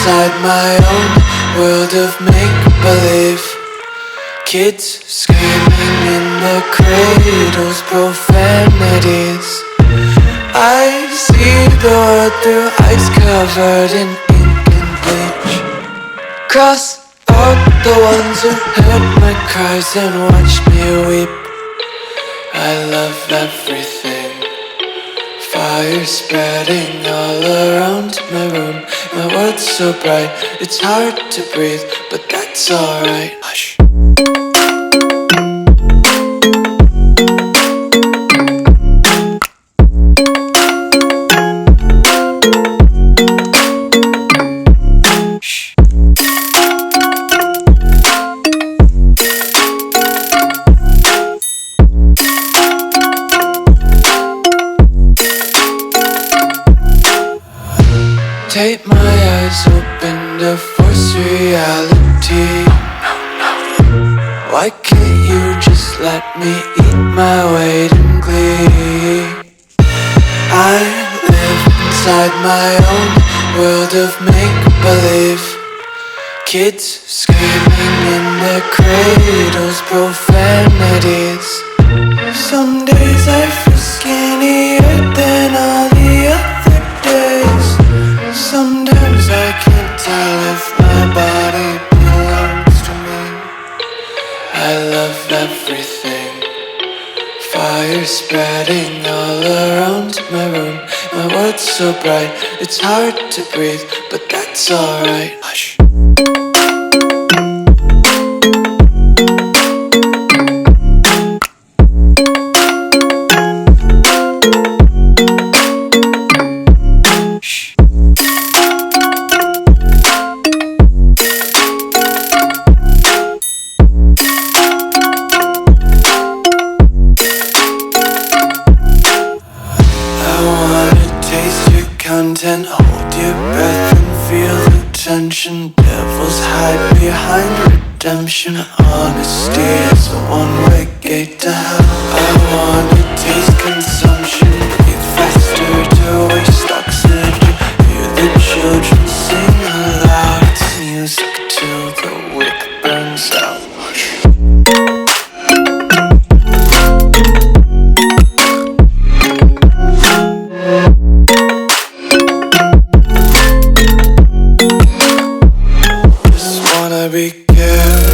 inside my own world of make-believe. Kids screaming in the cradles, profanities. I see the world through ice covered in ink and bleach. Cross out the ones who heard my cries and watched me weep. I love everything. Fire spreading all around my room. My world's so bright, it's hard to breathe, but that's alright. Hush. Tape my eyes open to force reality. Why can't you just let me eat my weight in glee? I live inside my own world of make-believe. Kids screaming in their cradles, profanities. Some days I feel skinnier than all the other days. Sometimes I can't tell if my body belongs to me. I love everything. Fire spreading all around my room. My world's so bright, it's hard to breathe, but that's alright. Hush. Content, hold your breath and feel the tension. Devils hide behind redemption. Honesty is a one-way gate to hell. I wanna taste consumption, breathe faster to waste oxygen. Hear the children sing aloud. It's music till the wick burns out. Be careful.